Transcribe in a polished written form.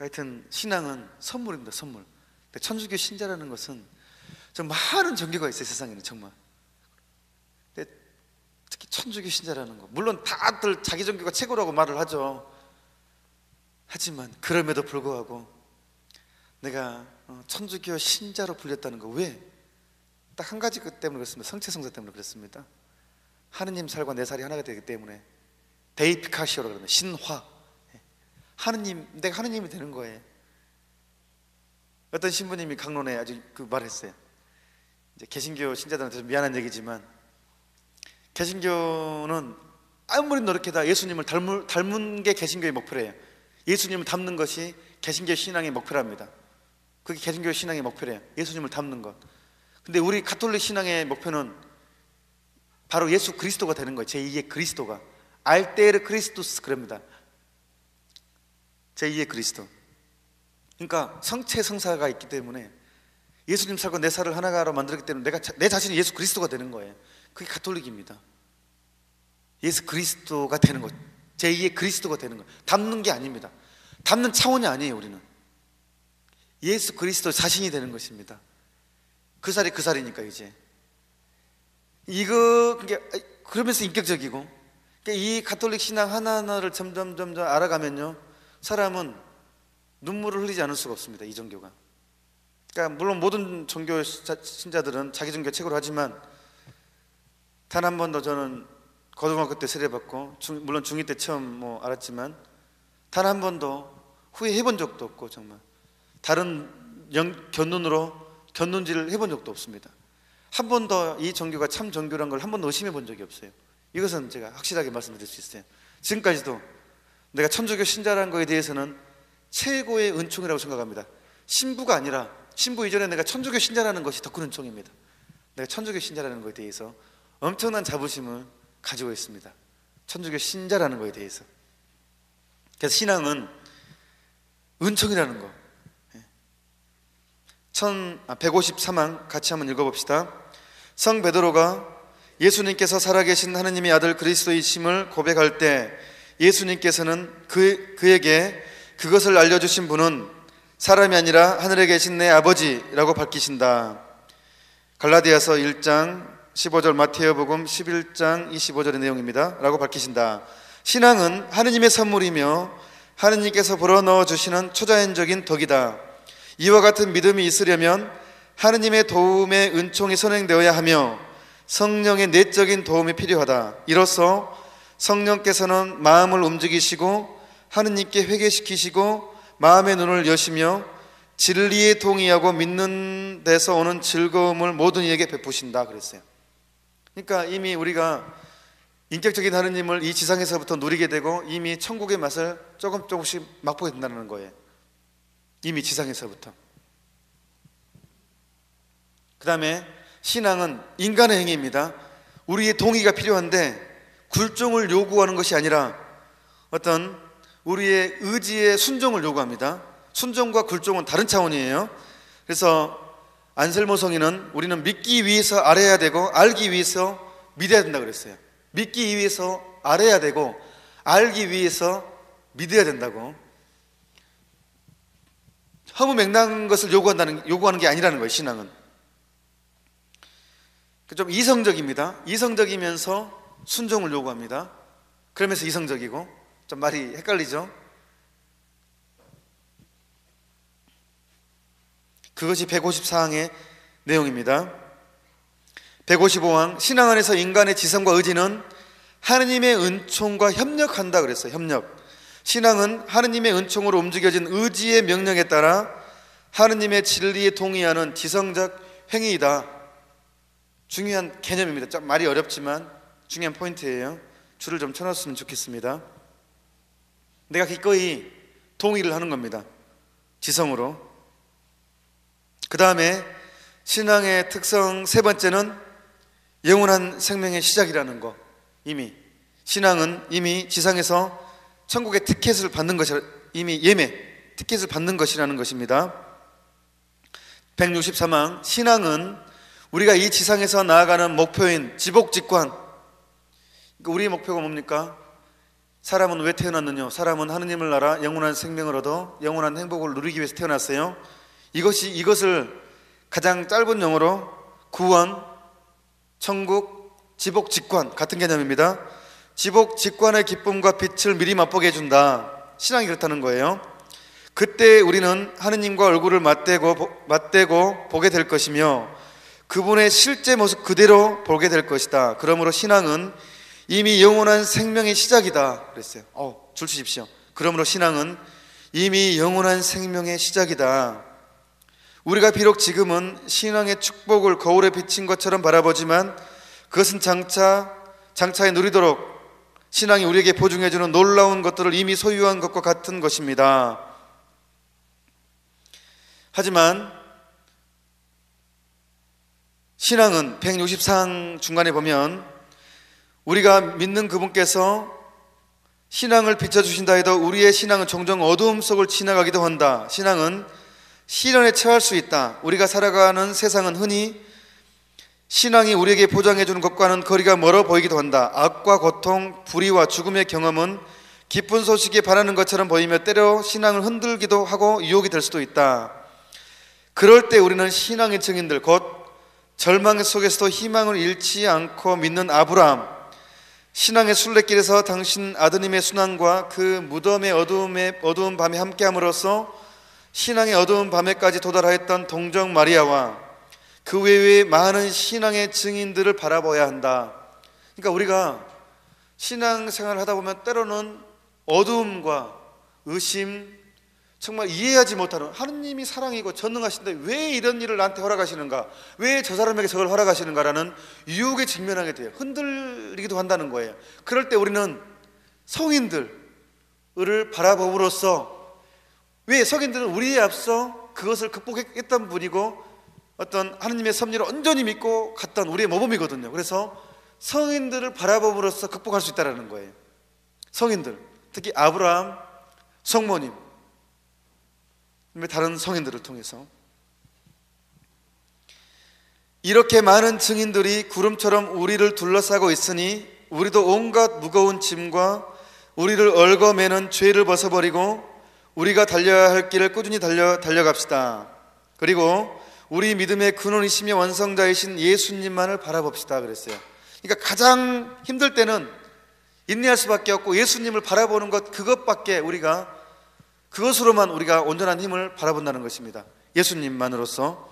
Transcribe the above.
하여튼 신앙은 선물입니다. 선물. 천주교 신자라는 것은 좀 많은 종교가 있어요, 세상에는. 정말. 근데 특히 천주교 신자라는 거, 물론 다들 자기 종교가 최고라고 말을 하죠. 하지만 그럼에도 불구하고 내가 천주교 신자로 불렸다는 거, 왜? 딱 한 가지 때문에 그렇습니다. 성체성사 때문에 그렇습니다. 하느님 살과 내 살이 하나가 되기 때문에. 데이피카시오라고 그러면 신화. 하느님, 내가 하느님이 되는 거예요. 어떤 신부님이 강론에 아주 그 말했어요. 이제 개신교 신자들한테 좀 미안한 얘기지만, 개신교는 아무리 노력해도 예수님을 닮은 게 개신교의 목표래요. 예수님을 닮는 것이 개신교 신앙의 목표랍니다. 그게 개신교 신앙의 목표래요. 예수님을 닮는 것. 근데 우리 가톨릭 신앙의 목표는 바로 예수 그리스도가 되는 거예요. 제2의 그리스도가. 알테르 크리스투스 그럽니다. 제2의 그리스도. 그러니까 성체 성사가 있기 때문에 예수님 살과 내 살을 하나로 만들었기 때문에 내 자신이 예수 그리스도가 되는 거예요. 그게 가톨릭입니다. 예수 그리스도가 되는 것, 제2의 그리스도가 되는 것. 닮는 게 아닙니다. 닮는 차원이 아니에요. 우리는 예수 그리스도 자신이 되는 것입니다. 그 살이 그 살이니까. 이제 이거 그러면서 인격적이고, 이 가톨릭 신앙 하나하나를 점점 알아가면요, 사람은 눈물을 흘리지 않을 수가 없습니다. 이 종교가. 그러니까 물론 모든 종교 신자들은 자기 종교 최고로 하지만, 단 한 번도 저는 고등학교 때 세례받고 물론 중2 때 처음 알았지만, 단 한 번도 후회해 본 적도 없고, 정말 다른 견눈질을 해본 적도 없습니다. 한 번도 이 종교가 참 종교란 걸 한 번도 의심해 본 적이 없어요. 이것은 제가 확실하게 말씀드릴 수 있어요. 지금까지도 내가 천주교 신자라는 거에 대해서는 최고의 은총이라고 생각합니다. 신부가 아니라, 신부 이전에 내가 천주교 신자라는 것이 더 큰 은총입니다. 내가 천주교 신자라는 것에 대해서 엄청난 자부심을 가지고 있습니다. 천주교 신자라는 것에 대해서. 그래서 신앙은 은총이라는 거. 153항 같이 한번 읽어봅시다. 성 베드로가 예수님께서 살아계신 하느님의 아들 그리스도이심을 고백할 때, 예수님께서는 그에게 그것을 알려주신 분은 사람이 아니라 하늘에 계신 내 아버지라고 밝히신다. 갈라디아서 1장 15절, 마태복음 11장 25절의 내용입니다. 라고 밝히신다. 신앙은 하느님의 선물이며 하느님께서 불어넣어 주시는 초자연적인 덕이다. 이와 같은 믿음이 있으려면 하느님의 도움의 은총이 선행되어야 하며 성령의 내적인 도움이 필요하다. 이로써 성령께서는 마음을 움직이시고 하느님께 회개시키시고 마음의 눈을 여시며 진리에 동의하고 믿는 데서 오는 즐거움을 모든 이에게 베푸신다 그랬어요. 그러니까 이미 우리가 인격적인 하느님을 이 지상에서부터 누리게 되고, 이미 천국의 맛을 조금씩 맛보게 된다는 거예요. 이미 지상에서부터. 그 다음에 신앙은 인간의 행위입니다. 우리의 동의가 필요한데 굴종을 요구하는 것이 아니라 어떤 우리의 의지의 순종을 요구합니다. 순종과 굴종은 다른 차원이에요. 그래서 안셀모 성인은 우리는 믿기 위해서 알아야 되고 알기 위해서 믿어야 된다고 그랬어요. 믿기 위해서 알아야 되고 알기 위해서 믿어야 된다고. 허무맹랑한 것을 요구하는 게 아니라는 거예요. 신앙은 좀 이성적입니다. 이성적이면서 순종을 요구합니다. 그러면서 이성적이고, 좀 말이 헷갈리죠. 그것이 154항의 내용입니다. 155항, 신앙 안에서 인간의 지성과 의지는 하느님의 은총과 협력한다 그랬어요. 협력. 신앙은 하느님의 은총으로 움직여진 의지의 명령에 따라 하느님의 진리에 동의하는 지성적 행위이다. 중요한 개념입니다. 좀 말이 어렵지만 중요한 포인트예요. 줄을 좀 쳐놨으면 좋겠습니다. 내가 기꺼이 동의를 하는 겁니다. 지성으로. 그 다음에 신앙의 특성 세 번째는 영원한 생명의 시작이라는 거. 이미 신앙은 이미 지상에서 천국의 티켓을 받는 것이, 이미 티켓을 받는 것이라는 것입니다. 163항, 신앙은 우리가 이 지상에서 나아가는 목표인 지복직관. 우리의 목표가 뭡니까? 사람은 왜 태어났느냐? 사람은 하느님을 알아 영원한 생명을 얻어 영원한 행복을 누리기 위해서 태어났어요. 이것을 가장 짧은 용어로 구원, 천국, 지복, 직관 같은 개념입니다. 지복, 직관의 기쁨과 빛을 미리 맛보게 해준다. 신앙이 그렇다는 거예요. 그때 우리는 하느님과 얼굴을 맞대고 보게 될 것이며 그분의 실제 모습 그대로 보게 될 것이다. 그러므로 신앙은 이미 영원한 생명의 시작이다 그랬어요. 줄 주십시오. 그러므로 신앙은 이미 영원한 생명의 시작이다. 우리가 비록 지금은 신앙의 축복을 거울에 비친 것처럼 바라보지만 그것은 장차에 누리도록 신앙이 우리에게 보증해주는 놀라운 것들을 이미 소유한 것과 같은 것입니다. 하지만 신앙은 164항 중간에 보면 우리가 믿는 그분께서 신앙을 비춰주신다 해도 우리의 신앙은 종종 어두움 속을 지나가기도 한다. 신앙은 시련에 처할 수 있다. 우리가 살아가는 세상은 흔히 신앙이 우리에게 보장해주는 것과는 거리가 멀어 보이기도 한다. 악과 고통, 불의와 죽음의 경험은 기쁜 소식에 반하는 것처럼 보이며 때로 신앙을 흔들기도 하고 유혹이 될 수도 있다. 그럴 때 우리는 신앙의 증인들, 곧 절망 속에서도 희망을 잃지 않고 믿는 아브라함, 신앙의 순례길에서 당신 아드님의 순환과 그 무덤의 어두운 밤에 함께함으로써 신앙의 어두운 밤에까지 도달하였던 동정 마리아와 그 외에 많은 신앙의 증인들을 바라봐야 한다. 그러니까 우리가 신앙생활을 하다 보면 때로는 어두움과 의심, 정말 이해하지 못하는, 하느님이 사랑이고 전능하신데 왜 이런 일을 나한테 허락하시는가, 왜 저 사람에게 저걸 허락하시는가라는 유혹에 직면하게 돼요. 흔들리기도 한다는 거예요. 그럴 때 우리는 성인들을 바라봄으로써, 왜 성인들은 우리에 앞서 그것을 극복했던 분이고 어떤 하느님의 섭리를 온전히 믿고 갔던 우리의 모범이거든요. 그래서 성인들을 바라봄으로써 극복할 수 있다는 거예요. 성인들, 특히 아브라함, 성모님, 다른 성인들을 통해서 이렇게 많은 증인들이 구름처럼 우리를 둘러싸고 있으니 우리도 온갖 무거운 짐과 우리를 얽어매는 죄를 벗어버리고 우리가 달려야 할 길을 꾸준히 달려갑시다. 그리고 우리 믿음의 근원이시며 완성자이신 예수님만을 바라봅시다 그랬어요. 그러니까 가장 힘들 때는 인내할 수밖에 없고 예수님을 바라보는 것, 그것으로만 우리가 온전한 힘을 바라본다는 것입니다. 예수님만으로서